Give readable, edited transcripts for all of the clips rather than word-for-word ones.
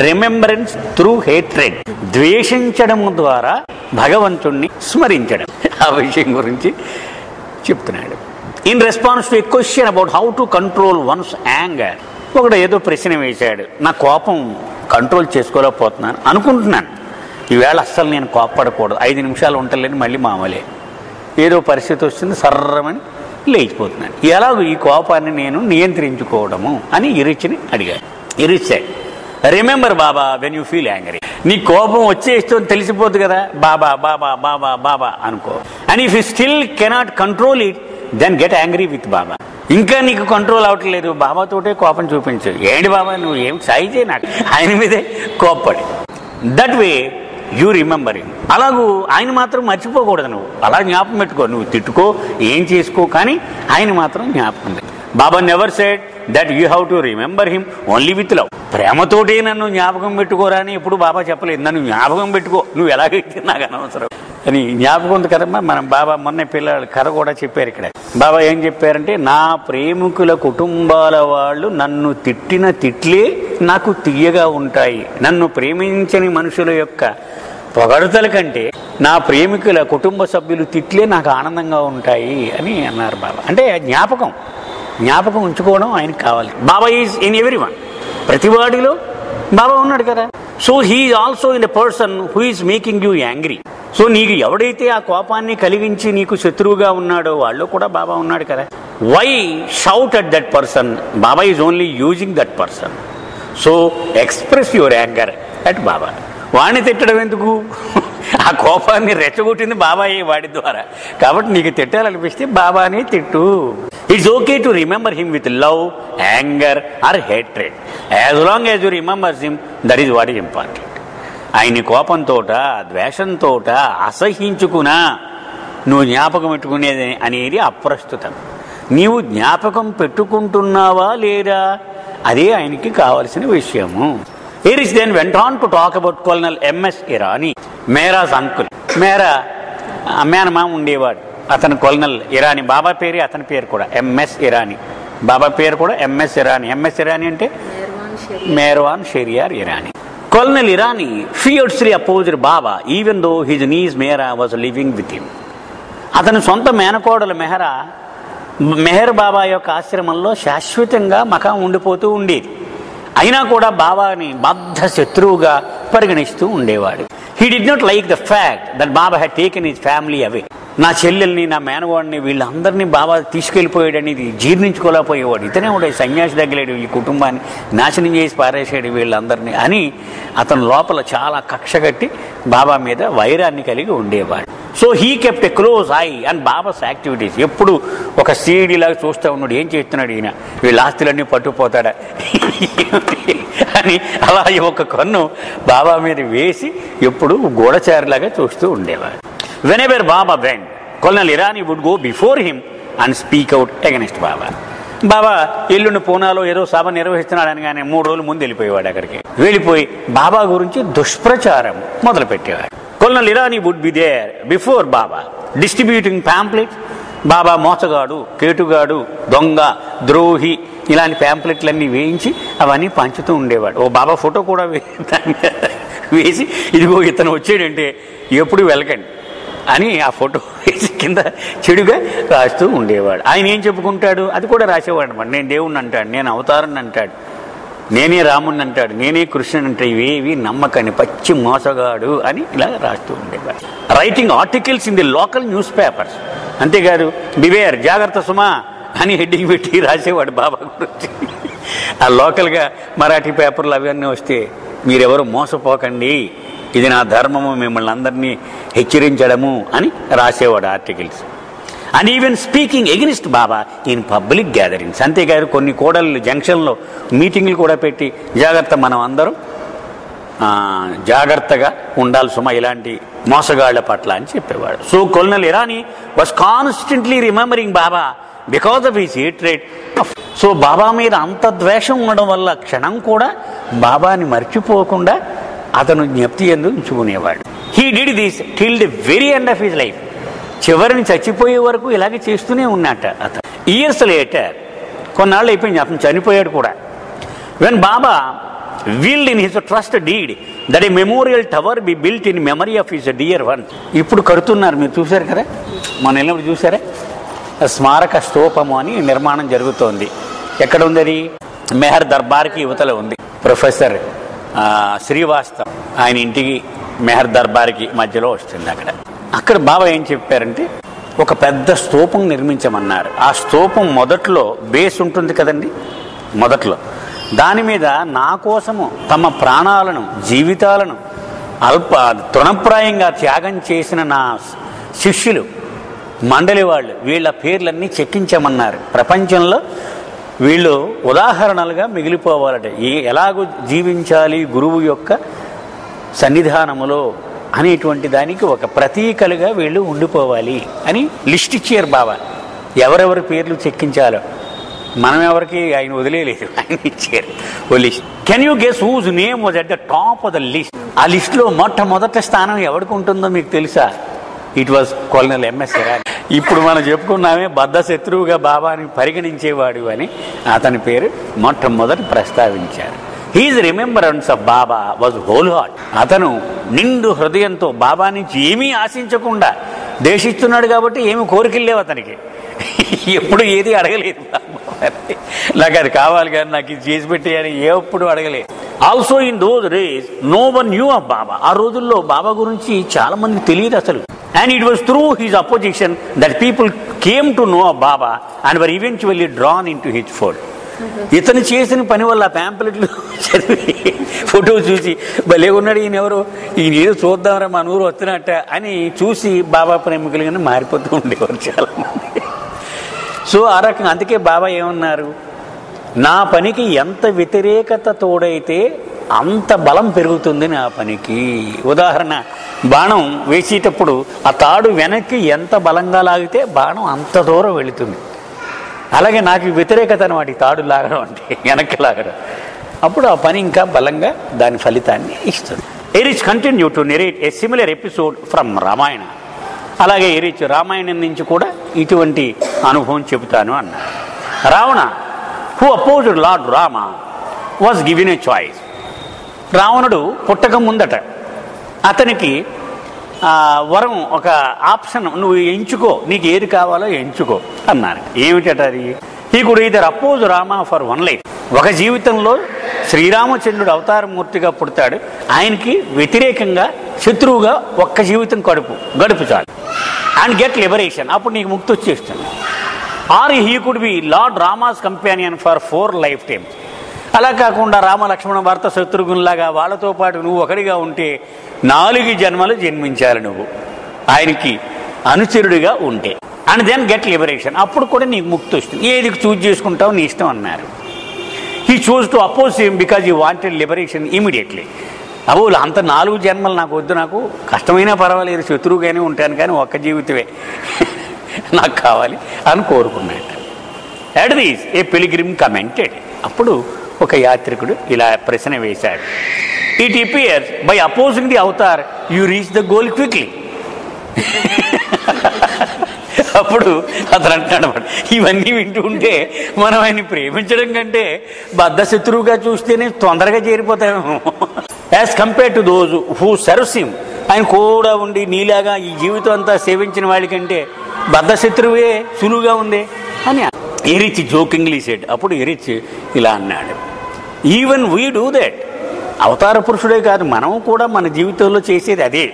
Remembrance through hatred, ద్వేషించడం ద్వారా భగవంతుణ్ణి స్మరించడం. ఆ విషయం గురించి చెప్తున్నాడు. In response to a question about how to control once anger, ఒకడు ఏదో ప్రశ్న వేశాడు, నా కోపం కంట్రోల్ చేసుకోలేకపోతున్నాను అనుకుంటున్నాను, ఈవేళ అస్సలు నేను కోప్పడకూడదు, 5 నిమిషాలు ఉంటలేని మళ్ళీ మామూలే, ఏదో పరిస్థితి వస్తుంది సర్రమని లేచిపోతున్నాను, ఎలాగో ఈ కోపాన్ని నేను నియంత్రించుకోవడము అని ఇరిచిని అడిగాడు. ఇరిచాడు, remember Baba when you feel angry, నీ కోపం వచ్చేస్తుందని తెలిసిపోద్ది కదా, బాబా బాబా బాబా బాబా అనుకో. And if you still cannot control it then get angry with Baba. ఇంకా నీకు కంట్రోల్ అవ్వట్లేదు, బాబాతోటే కోపం చూపించు. ఏంటి బాబా నువ్వు ఏం సాయితే నాకు, ఆయన మీదే కోప్పడి. That way you remember him. అలాగూ ఆయన మాత్రం మర్చిపోకూడదు, నువ్వు అలా జ్ఞాపకం పెట్టుకో, నువ్వు తిట్టుకో ఏం చేసుకో కానీ ఆయన మాత్రం జ్ఞాపకం. Baba never said that you have to remember him only with love. ప్రేమతోటే నన్ను జ్ఞాపకం పెట్టుకోరా అని ఎప్పుడు బాబా చెప్పలేదు. నన్ను జ్ఞాపకం పెట్టుకో, నువ్వు ఎలాగైతే నాకు అనవసరం అని. జ్ఞాపకం ఉంది కదమ్మా, మనం బాబా మొన్న పిల్లలు కథ కూడా చెప్పారు ఇక్కడ. బాబా ఏం చెప్పారంటే, నా ప్రేమికుల కుటుంబాల వాళ్ళు నన్ను తిట్టిన తిట్లే నాకు తీయగా ఉంటాయి, నన్ను ప్రేమించని మనుషుల యొక్క పొగడతల కంటే నా ప్రేమికుల కుటుంబ సభ్యులు తిట్లే నాకు ఆనందంగా ఉంటాయి అని అన్నారు బాబా. అంటే జ్ఞాపకం ఉంచుకోవడం ఆయనకు కావాలి. బాబా ఈజ్ ఇన్ ఎవ్రీ వన్, ప్రతివాడిలో బాబా ఉన్నాడు కదా. So he is also in a person who is making you angry. So నీకు ఎవడైతే ఆ కోపాన్ని కలిగించి నీకు శత్రువుగా ఉన్నాడో వాళ్ళు కూడా బాబా ఉన్నాడు కదా. Why shout at that person, Baba is only using that person. So express your anger at Baba. వాడిని తిట్టడం ఎందుకు, ఆ కోపాన్ని రెచ్చగొట్టింది బాబాయే వాడి ద్వారా. కాబట్టి నీకు తిట్టాలనిపిస్తే బాబానే తిట్టు. It's okay to remember him with love, anger are hatred. As long as you remembers him, that is what is important. ఆయన్ని కోపంతోట, ద్వేషంతోట, అసహించుకున్నా నువ్వు జ్ఞాపకం పెట్టుకునేది అనేది అప్రస్తుతం. నీవు జ్ఞాపకం పెట్టుకుంటున్నావా లేదా, అదే ఆయనకి కావలసిన విషయము. Iris then went on to talk about Colonel M.S. Irani, Mehra's uncle. Mehra మేనమామ ఉండేవాడు, అతను కొల్నల్ ఇరానీ. బాబా పేరు అతని పేరు కూడా ఎంఎస్ ఇరానీ. బాబా పేరు కూడా ఎంఎస్ ఇరానీ. ఎంఎస్ ఇరానీ అంటే Meherwan Sheriar Irani. Colonel Irani fiercely opposed Baba even though his niece Mehra was living with him. అతని సొంత మేనకోడలు మెహర్ బాబా యొక్క ఆశ్రమంలో శాశ్వతంగా మకాం ఉండిపోతూ ఉండేది. అయినా కూడా బాబాని బద్ధ శత్రువుగా పరిగణిస్తూ ఉండేవాడు. He did not like the fact that Baba had taken his family away. నా చెల్లెల్ని, నా మేనవాడిని, వీళ్ళందరినీ బాబా తీసుకెళ్ళిపోయాడు అనేది జీర్ణించుకోలేకపోయేవాడు. ఇతనే కూడా సన్యాసి దగ్గలేడు, ఈ కుటుంబాన్ని నాశనం చేసి పారేసాడు వీళ్ళందరినీ అని అతను లోపల చాలా కక్షగట్టి బాబా మీద వైరాన్ని కలిగి ఉండేవాడు. So he kept a close I and babas activities. ఎప్పుడు ఒక సీడీలాగా చూస్తూ ఉన్నాడు, ఏం చేస్తున్నాడు ఈయన, వీళ్ళ ఆస్తులన్నీ పట్టుకుపోతాడా అని అలా ఒక కన్ను బాబా మీద వేసి ఎప్పుడు గూఢచారిలాగా చూస్తూ ఉండేవాడు. Whenever Baba went, Colonel Irani would go before him and speak out against Baba. బాబా ఎల్లుండి పూనాలో ఏదో సభ నిర్వహిస్తున్నాడని కానీ 3 రోజుల ముందు వెళ్ళిపోయేవాడు. అక్కడికి వెళ్ళిపోయి బాబా గురించి దుష్ప్రచారం మొదలు పెట్టేవాడు. Colonel Irani would be there before Baba distributing pamphlets. బాబా మోసగాడు, కేటుగాడు, దొంగ, ద్రోహి ఇలాంటి ప్యాంప్లెట్లన్నీ వేయించి అవన్నీ పంచుతూ ఉండేవాడు. ఓ బాబా ఫోటో కూడా వేసి, ఇదిగో ఇతను వచ్చాడంటే ఎప్పుడు వెళ్ళకండి అని ఆ ఫోటో వేసి కింద చెడుగా రాస్తూ ఉండేవాడు. ఆయన ఏం చెప్పుకుంటాడు అది కూడా రాసేవాడు అనమాట. నేను దేవుణ్ణి అంటాడు, నేను అవతారాన్ని అంటాడు, నేనే రాముణ్ణి అంటాడు, నేనే కృష్ణుని అంటే ఇవేవి నమ్మకాన్ని పచ్చి మోసగాడు అని ఇలా రాస్తూ ఉండేవాడు. Writing articles in the local news papers. అంతేకాదు బివేర్, జాగ్రత్త సుమా అని హెడ్డింగ్ పెట్టి రాసేవాడు బాబా గురించి. ఆ లోకల్గా మరాఠీ పేపర్లు అవన్నీ వస్తే మీరెవరు మోసపోకండి, ఇది నా ధర్మము, మిమ్మల్ని అందరినీ హెచ్చరించడము అని రాసేవాడు articles. And even speaking against Baba in public gatherings. అంతేకాదు కొన్ని కోడళ్ళు జంక్షన్లో మీటింగ్లు కూడా పెట్టి జాగ్రత్త, మనం అందరం జాగ్రత్తగా ఉండాలి సుమా ఇలాంటి మోసగాళ్ల పట్ల అని చెప్పేవాడు. So colonel Irani was constantly remembering Baba because of his hatred. So Baba మీద అంత ద్వేషం ఉండడం వల్ల క్షణం కూడా బాబాని మర్చిపోకుండా అతను జ్ఞప్తి ఎందు ఉంచుకునేవాడు. He did this till the very end of his life. చివరిని చచ్చిపోయే వరకు ఇలాగే చేస్తూనే ఉన్నట్ట అతను. ఇయర్స్ లేటర్, కొన్నాళ్ళు అయిపోయింది, అతను చనిపోయాడు కూడా. When Baba willed in his trust deed that a memorial tower be built in memory of his dear one. ఇప్పుడు కడుతున్నారు, మీరు చూశారు కదా, మన వెళ్ళినప్పుడు చూసారా, స్మారక స్తూపము అని నిర్మాణం జరుగుతోంది. ఎక్కడ ఉంది అది? మెహర్ దర్బార్కి యువతల ఉంది. ప్రొఫెసర్ శ్రీవాస్తవ్ ఆయన ఇంటికి మెహర్ దర్బార్కి మధ్యలో వస్తుంది. అక్కడ బాబా ఏం చెప్పారంటే ఒక పెద్ద స్తూపం నిర్మించమన్నారు. ఆ స్తూపం మొదట్లో బేస్ ఉంటుంది కదండి, మొదట్లో దాని మీద నా కోసము తమ ప్రాణాలను జీవితాలను తృణప్రాయంగా త్యాగం చేసిన నా శిష్యులు మండలి వాళ్ళు వీళ్ళ పేర్లన్నీ చెక్కించమన్నారు. ప్రపంచంలో వీళ్ళు ఉదాహరణలుగా మిగిలిపోవాలట, ఎలాగూ జీవించాలి గురువు యొక్క సన్నిధానములో అనేటువంటి దానికి ఒక ప్రతీకలుగా వీళ్ళు ఉండిపోవాలి అని లిస్ట్ ఇచ్చారు బాబా. ఎవరెవరి పేర్లు చెక్కించాలో మనం ఎవరికి ఆయన వదిలేదు, ఆయన ఇచ్చారు ఓ list. Can you guess whose name was at the top of the list? ఆ లిస్టులో మొట్టమొదటి స్థానం ఎవరికి ఉంటుందో మీకు తెలుసా? It was colonel M S Irani. ఇప్పుడు మనం చెప్పుకున్నామే బద్ధ శత్రువుగా బాబాని పరిగణించేవాడు అని అతని పేరు మొట్టమొదటి ప్రస్తావించారు. His remembrance of Baba was whole heart. అతను నిండు హృదయంతో బాబా నుంచి ఏమీ ఆశించకుండా దేశిస్తున్నాడు కాబట్టి ఏమి కోరికలు లేవు అతనికి, ఎప్పుడు ఏది అడగలేదు. నాకు అది కావాలి కానీ నాకు ఇది చేసి పెట్టి అని ఎప్పుడు అడగలేదు. Also in those days no one knew of Baba. ఆ రోజుల్లో బాబా గురించి చాలా మందికి తెలియదు అసలు. And it was through his opposition that people came to know of Baba and were eventually drawn into his fold. ఇతను చేసిన పని వల్ల ప్యాంప్లెట్లు చదివి ఫోటో చూసి భలే ఉన్నాడు ఈయన, ఎవరు ఈయన ఏదో చూద్దామరా మన ఊరు వస్తున్నట్ట అని చూసి బాబా ప్రేమికులుగానే మారిపోతూ ఉండేవారు చాలా మంది. సో ఆ రకంగా అందుకే బాబా ఏమన్నారు, నా పనికి ఎంత వ్యతిరేకత తోడైతే అంత బలం పెరుగుతుంది నా పనికి. ఉదాహరణ, బాణం వేసేటప్పుడు ఆ తాడు వెనక్కి ఎంత బలంగా లాగితే బాణం అంత దూరం వెళుతుంది. అలాగే నాకు వ్యతిరేకత అనమాట ఈ తాడు లాగడం అంటే, వెనక్కి లాగడం. అప్పుడు ఆ పని ఇంకా బలంగా దాని ఫలితాన్ని ఇస్తుంది. Erich continue to narrate A similar episode from Ramayana. అలాగే ఎరిచ్ రామాయణం నుంచి కూడా ఇటువంటి అనుభవం చెబుతాను అన్నారు. Ravana who opposed lord Rama was given a choice. రావణుడు పుట్టక ముందట అతనికి వరం ఒక ఆప్షన్, నువ్వు ఎంచుకో, నీకు ఏది కావాలో ఎంచుకో అన్నారు. ఏమిటట అది? He could either oppose Rama for one life. ఒక జీవితంలో శ్రీరామచంద్రుడు అవతారమూర్తిగా పుడతాడు, ఆయనకి వ్యతిరేకంగా శత్రువుగా ఒక్క జీవితం గడుపు చాలు, అండ్ గెట్ లిబరేషన్, అప్పుడు నీకు ముక్తి వచ్చేస్తుంది. Or he could be lord Rama's companion for 4 life times. అలా కాకుండా రామ లక్ష్మణ భరత శత్రుఘ్నులాగా వాళ్ళతో పాటు నువ్వు ఒకడిగా ఉంటే 4 జన్మలు జన్మించాలి నువ్వు ఆయనకి అనుచరుడిగా ఉంటే. అండ్ దెన్ గెట్ లిబరేషన్, అప్పుడు కూడా నీకు ముక్తి వస్తుంది. ఏది చూజ్ చేసుకుంటావు నీ ఇష్టం అన్నారు. He chose to oppose him because he wanted liberation immediately. అబోలు అంత 4 జన్మలు నాకు వద్దు, నాకు కష్టమైనా పర్వాలేదు శత్రువుగానే ఉంటాను కానీ ఒక్క జీవితమే నాకు కావాలి అని కోరుకున్నాడు. At these A pilgrim commented. అప్పుడు ఒక యాత్రికుడు ఇలా ప్రశ్న వేశాడు, it appears by opposing the Avatar you reach the goal quickly. అప్పుడు అతను అంటాడు, ఇవన్నీ వింటూ ఉంటే మనం ఆయన్ని ప్రేమించడం కంటే బద్ధ శత్రువుగా చూస్తేనే తొందరగా చేరిపోతాము. As compare to those who serves him. ఆయన కూడా ఉండి నీలాగా ఈ జీవితం అంతా సేవించిన వాళ్ళకంటే బద్ధ శత్రువే సులువుగా ఉంది అని ఎరిచ్ జోకింగ్లీ సెడ్. అప్పుడు ఎరిచ్ ఇలా అన్నాడు, ఈవెన్ వీ డూ దట్. అవతార పురుషుడే కాదు, మనం కూడా మన జీవితంలో చేసేది అదే.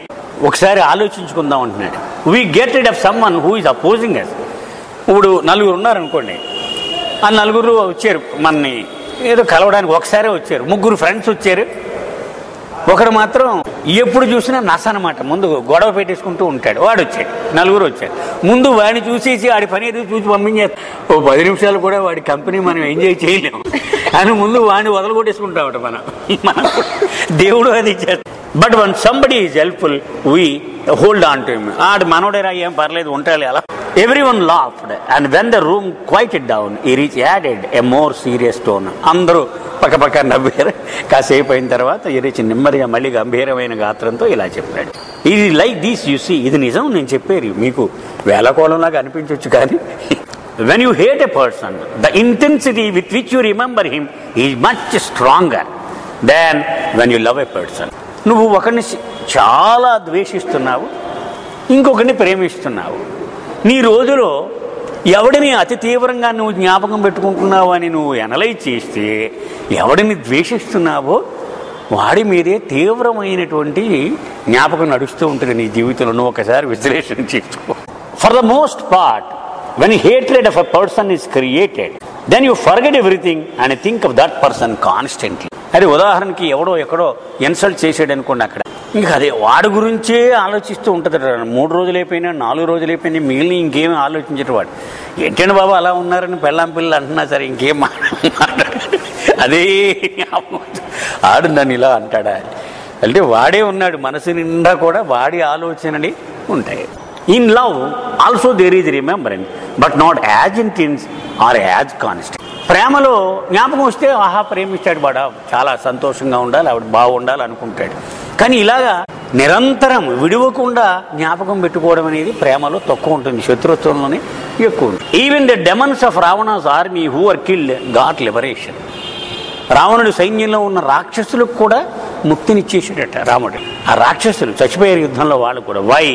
ఒకసారి ఆలోచించుకుందాం అంటున్నాడు. We get rid of someone who is opposing us. ఇప్పుడు 4 ఉన్నారనుకోండి, ఆ 4 వచ్చారు మనని ఏదో కలవడానికి, ఒకసారే వచ్చారు. 3 ఫ్రెండ్స్ వచ్చారు, ఒకడు మాత్రం ఎప్పుడు చూసినా నస అనమాట, ముందు గొడవ పెట్టేసుకుంటూ ఉంటాడు. వాడు వచ్చాడు, 4 వచ్చారు. ముందు వాడిని చూసేసి వాడి పని ఏదో చూసి పంపించారు. ఓ 10 నిమిషాలు కూడా వాడి కంపెనీ మనం ఎంజాయ్ చేయలేము అని ముందు వాడిని వదలగొట్టేసుకుంటామట మనం. దేవుడు అది చేస్తాడు. But one somebody is helpful we hold on to him. ఆడు మనోడేరా ఏం పర్లేదు ఉంటాలి అలా. Everyone laughed, and when the room quieted down, Erich added a more serious tone. అందరూ పక్కపక్క నవ్వారు. కాసేపు అయిన తర్వాత ఎరిచి నెమ్మదిగా మళ్ళీ గంభీరమైన గాత్రంతో ఇలా చెప్పాడు, ఇది లైక్ దిస్ యు సీ. ఇది నిజం, నేను చెప్పేది మీకు వేళకోళంలాగా అనిపించవచ్చు కానీ, when you hate a person, the intensity with which you remember him is much stronger. Than when you love a person. నువ్వు ఒకరిని చాలా ద్వేషిస్తున్నావు, ఇంకొకరిని ప్రేమిస్తున్నావు. నీ రోజులో ఎవడిని అతి తీవ్రంగా నువ్వు జ్ఞాపకం పెట్టుకుంటున్నావు అని నువ్వు అనలైజ్ చేస్తే, ఎవడిని ద్వేషిస్తున్నావో వాడి మీదే తీవ్రమైనటువంటి జ్ఞాపకం నడుస్తూ ఉంటుంది నీ జీవితంలో. నువ్వు ఒకసారి విశ్లేషణ చేసుకో. For the most part when hatred of a person is created, then you forget everything and think of that person constantly. అది ఉదాహరణకి ఎవడో ఎక్కడో ఇన్సల్ట్ చేసాడు అనుకోండి, అక్కడ ఇంకా అదే వాడి గురించే ఆలోచిస్తూ ఉంటుంది. 3 రోజులు అయిపోయినా 4 రోజులు అయిపోయినా మిగిలిన ఇంకేమీ ఆలోచించరు. వాడు ఏంటంటే బాబా అలా ఉన్నారని పెళ్ళాం పిల్లలు అంటున్నా సరే ఇంకేం మాట్లాడారు, అదే ఆడు నన్ను ఇలా అంటాడా అంటే వాడే ఉన్నాడు, మనసు నిండా కూడా వాడి ఆలోచనలు ఉంటాయి. In love also there is remembrance, but not as intense or as constant. ప్రేమలో జ్ఞాపకం వస్తే ఆహా ప్రేమిస్తాడు వాడు, చాలా సంతోషంగా ఉండాలి, ఆవిడ బాగుండాలి అనుకుంటాడు. కానీ ఇలాగా నిరంతరం విడువకుండా జ్ఞాపకం పెట్టుకోవడం అనేది ప్రేమలో తక్కువ ఉంటుంది, శత్రుత్వంలోనే ఎక్కువ ఉంటుంది. Even the demons of Ravana's army who are killed got liberation. రావణుడి సైన్యంలో ఉన్న రాక్షసులకు కూడా ముక్తినిచ్చేసాడట రాముడు. ఆ రాక్షసులు చచ్చిపోయారు యుద్ధంలో వాళ్ళు కూడా. Why?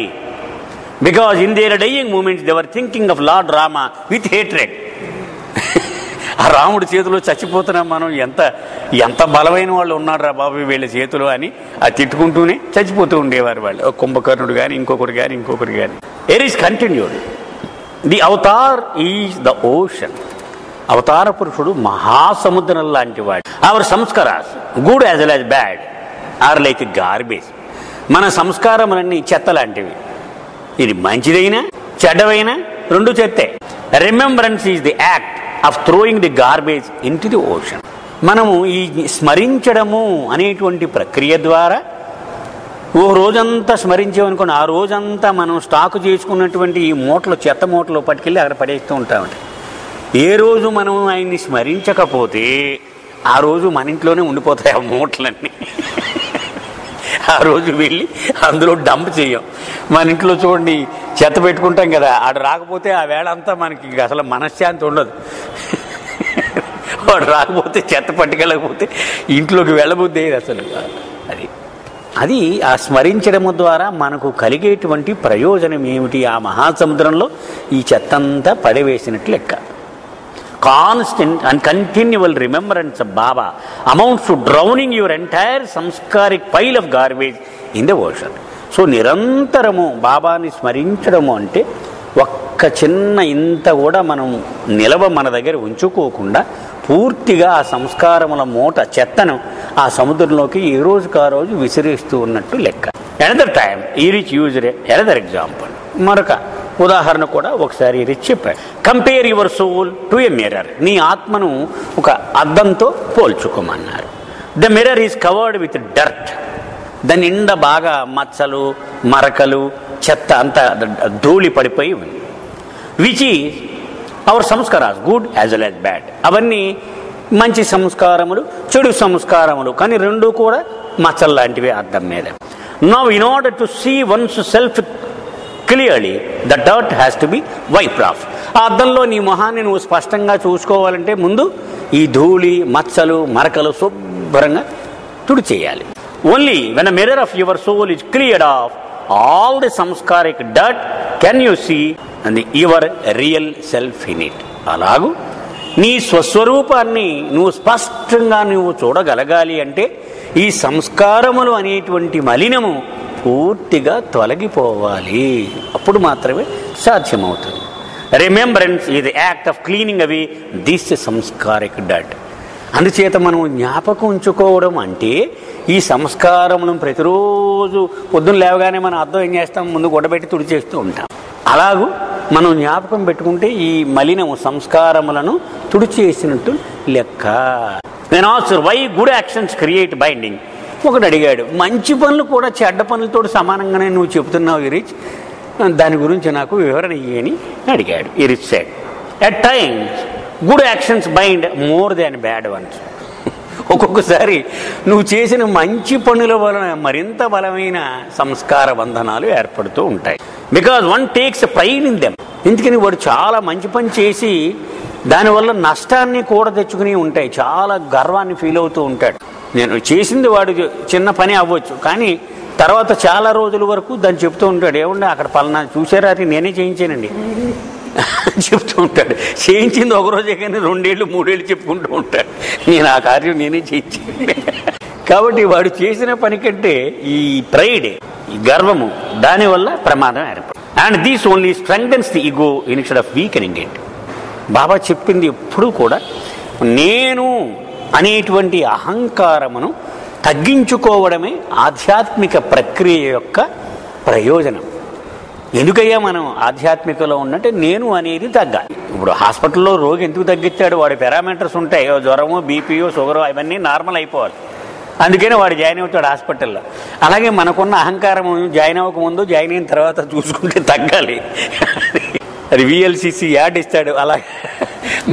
Because in their dying moments they were thinking of Lord Rama with hatred. ఆ రాముడి చేతిలో చచ్చిపోతున్నాం మనం, ఎంత బలమైన వాళ్ళు ఉన్నాడు రా బాబు వీళ్ళ చేతిలో అని అది తిట్టుకుంటూనే చచ్చిపోతూ ఉండేవారు వాళ్ళు. కుంభకర్ణుడు కానీ ఇంకొకరు కానీ. Here is continued. The avatar is the ocean. అవతార పురుషుడు మహాసముద్రం లాంటి వాడు. Our samskaras good as well as bad are like garbage. మన సంస్కారములన్నీ చెత్త లాంటివి, ఇది మంచిదైనా చెడ్డవైనా రెండు చెత్తే. Remembrance is the act of throwing the garbage into the ocean. మనము ఈ స్మరించడము అనేటువంటి ప్రక్రియ ద్వారా ఓ రోజంతా స్మరించామనుకోండి, ఆ రోజంతా మనం స్టాకు చేసుకున్నటువంటి ఈ మూటలు చెత్త మూటలు పట్టుకెళ్ళి అక్కడ పడేస్తూ ఉంటామంట. ఏ రోజు మనం ఆయన్ని స్మరించకపోతే ఆ రోజు మన ఇంట్లోనే ఉండిపోతాయి ఆ మూటలన్నీ. ఆ రోజు వెళ్ళి అందులో డంప్ చేయం. మన ఇంట్లో చూడండి చెత్త పెట్టుకుంటాం కదా, ఆడు రాకపోతే ఆ వేళ అంతా మనకి అసలు మనశ్శాంతి ఉండదు. వాడు రాకపోతే చెత్త పట్టుకెళ్ళకపోతే ఇంట్లోకి వెళ్ళబుద్ది అసలు. అది ఆ స్మరించడము ద్వారా మనకు కలిగేటువంటి ప్రయోజనం ఏమిటి? ఆ మహాసముద్రంలో ఈ చెత్తంతా పడవేసినట్లు లెక్క. Constant and continual remembrance of Baba amounts to drowning your entire samskaric pile of garbage in the ocean. So నిరంతరము బాబాని స్మరించడము అంటే ఒక్క చిన్న ఇంత కూడా మనం మన దగ్గర ఉంచుకోకుండా పూర్తిగా ఆ సంస్కారముల మూట చెత్తను ఆ సముద్రంలోకి ఏ రోజుకు ఆ రోజు విసిరేస్తూ ఉన్నట్టు లెక్క. Another time he rich used another example. మరొక ఉదాహరణ కూడా ఒకసారి చెప్పాడు. Compare your soul to a mirror. నీ ఆత్మను ఒక అద్దంతో పోల్చుకోమన్నారు. The mirror is covered with dirt. దాని నిండా బాగా మచ్చలు మరకలు చెత్త అంతా ధూళి పడిపోయి ఉంది. Which is our samskaras good as well as bad. అవన్నీ మంచి సంస్కారములు చెడు సంస్కారములు, కానీ రెండు కూడా మచ్చలు లాంటివి అద్దం మీద. Now in order to see one's self clearly the dirt has to be wiped off. ఆ అద్దంలో నీ మొహాన్ని నువ్వు స్పష్టంగా చూసుకోవాలంటే ముందు ఈ ధూళి మచ్చలు మరకలు శుభ్రంగా తుడిచేయాలి. Only when a mirror of your soul is cleared of all the sanskaric dirt can you see and your real self in it. అలాగూ నీ స్వస్వరూపాన్ని నువ్వు స్పష్టంగా నువ్వు చూడగలగాలి అంటే ఈ సంస్కారములు అనేటువంటి మలినము పూర్తిగా తొలగిపోవాలి. అప్పుడు మాత్రమే సాధ్యమవుతుంది. Remembrance is the act of cleaning away this సంస్కారిక్ డర్ట్. అందుచేత మనం జ్ఞాపకం ఉంచుకోవడం అంటే ఈ సంస్కారములను ప్రతిరోజు పొద్దున్న లేవగానే మనం అద్దం ఏం చేస్తాం, ముందు గొడబెట్టి తుడిచేస్తూ ఉంటాం. అలాగూ మనం జ్ఞాపకం పెట్టుకుంటే ఈ మలినము సంస్కారములను తుడిచేసినట్టు లెక్క. నేను answer why good actions create binding. ఒకటి అడిగాడు, మంచి పనులు కూడా చెడ్డ పనులతో సమానంగానే నువ్వు చెబుతున్నావు ఇరిచ్, దాని గురించి నాకు వివరణ ఇయ్యని అడిగాడు. ఇరిచ్ said at times good actions bind more than bad once. ఒక్కొక్కసారి నువ్వు చేసిన మంచి పనుల వలన మరింత బలమైన సంస్కార బంధనాలు ఏర్పడుతూ ఉంటాయి. Because one takes pride in them. ఎందుకని వాడు చాలా మంచి పని చేసి దానివల్ల నష్టాన్ని కూడా తెచ్చుకుని ఉంటాయి, చాలా గర్వాన్ని ఫీల్ అవుతూ ఉంటాడు. నేను చేసింది వాడు చిన్న పని అవ్వచ్చు, కానీ తర్వాత చాలా రోజుల వరకు దాన్ని చెప్తూ ఉంటాడు, ఏమంటే అక్కడ పలానా చూసారా, అది నేనే చేయించానండి చెప్తూ ఉంటాడు. చేయించింది ఒకరోజే కానీ 2 ఏళ్ళు 3 ఏళ్ళు చెప్పుకుంటూ ఉంటాడు, నేను ఆ కార్యం నేనే చేయించాను. కాబట్టి వాడు చేసిన పని కంటే ఈ ప్రైడ్, ఈ గర్వము, దానివల్ల ప్రమాదం ఏర్పడు. And these only strengthens the ego instead of weakening it. Baba చెప్పింది ఎప్పుడూ కూడా నేను అనేటువంటి అహంకారమును తగ్గించుకోవడమే ఆధ్యాత్మిక ప్రక్రియ యొక్క ప్రయోజనం. ఎందుకయ్యా మనం ఆధ్యాత్మికలో ఉన్నట్టే నేను అనేది తగ్గాలి. ఇప్పుడు హాస్పిటల్లో రోగి ఎందుకు తగ్గిస్తాడు, వాడి పారామీటర్స్ ఉంటాయి, జ్వరమో బీపీయో షుగరో అవన్నీ నార్మల్ అయిపోవాలి, అందుకనే వాడు జాయిన్ అవుతాడు హాస్పిటల్లో. అలాగే మనకున్న అహంకారం జాయిన్ అవ్వకముందు జాయిన్ అయిన తర్వాత చూసుకుంటే తగ్గాలి. అది విఎల్సిసి యాడ్ ఇస్తాడు. అలా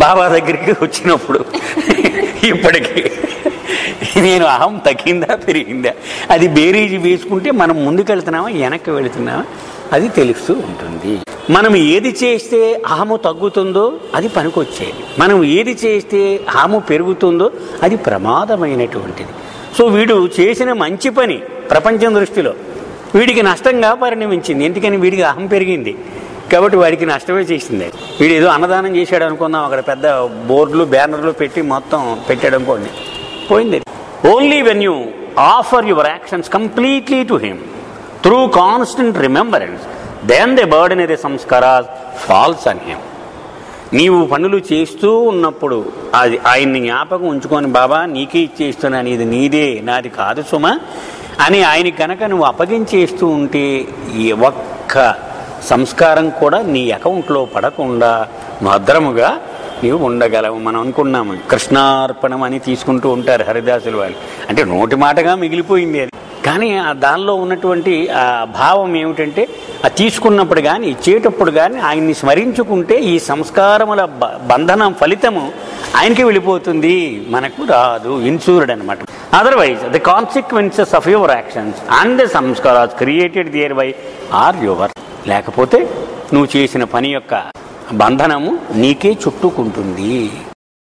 బాబా దగ్గరికి వచ్చినప్పుడు ఇప్పటికీ నేను అహం తగ్గిందా పెరిగిందా అది బేరీజు వేసుకుంటే మనం ముందుకెళ్తున్నామా వెనక్కి వెళుతున్నామా అది తెలుస్తూ ఉంటుంది. మనం ఏది చేస్తే అహము తగ్గుతుందో అది పనికొచ్చేది, మనం ఏది చేస్తే అహము పెరుగుతుందో అది ప్రమాదమైనటువంటిది. సో వీడు చేసిన మంచి పని ప్రపంచం దృష్టిలో వీడికి నష్టంగా పరిణమించింది. ఎందుకని వీడికి అహం పెరిగింది కాబట్టి వాడికి నష్టమే చేసింది. వీడు ఏదో అన్నదానం చేశాడు అనుకుందాం, అక్కడ పెద్ద బోర్డులు బ్యానర్లు పెట్టి మొత్తం పెట్టాడు అనుకోండి, పోయింది. Only when you offer your actions completely to him through constant remembrance then the burden of the samskaras falls on him. నీవు పనులు చేస్తూ ఉన్నప్పుడు అది ఆయన్ని జ్ఞాపకం ఉంచుకొని, బాబా నీకే ఇచ్చేస్తున్నాను, ఇది నీదే నాది కాదు సుమా అని ఆయనకి కనుక నువ్వు అప్పగించేస్తూ ఉంటే ఈ ఒక్క సంస్కారం కూడా నీ అకౌంట్లో పడకుండా భద్రముగా నీవు ఉండగలవు. మనం అనుకున్నాము కృష్ణార్పణం అని తీసుకుంటూ ఉంటారు హరిదాసులు వాళ్ళు, అంటే నోటి మాటగా మిగిలిపోయింది అది, కానీ దానిలో ఉన్నటువంటి ఆ భావం ఏమిటంటే ఆ తీసుకున్నప్పుడు కానీ ఇచ్చేటప్పుడు కానీ ఆయన్ని స్మరించుకుంటే ఈ సంస్కారముల బంధనం ఫలితము ఆయనకి వెళ్ళిపోతుంది, మనకు రాదు, ఇన్సూర్డ్ అనమాట. Otherwise the consequences of your actions and the samskaras created thereby are your. లేకపోతే నువ్వు చేసిన పని యొక్క బంధనము నీకే చుట్టుకుంటుంది.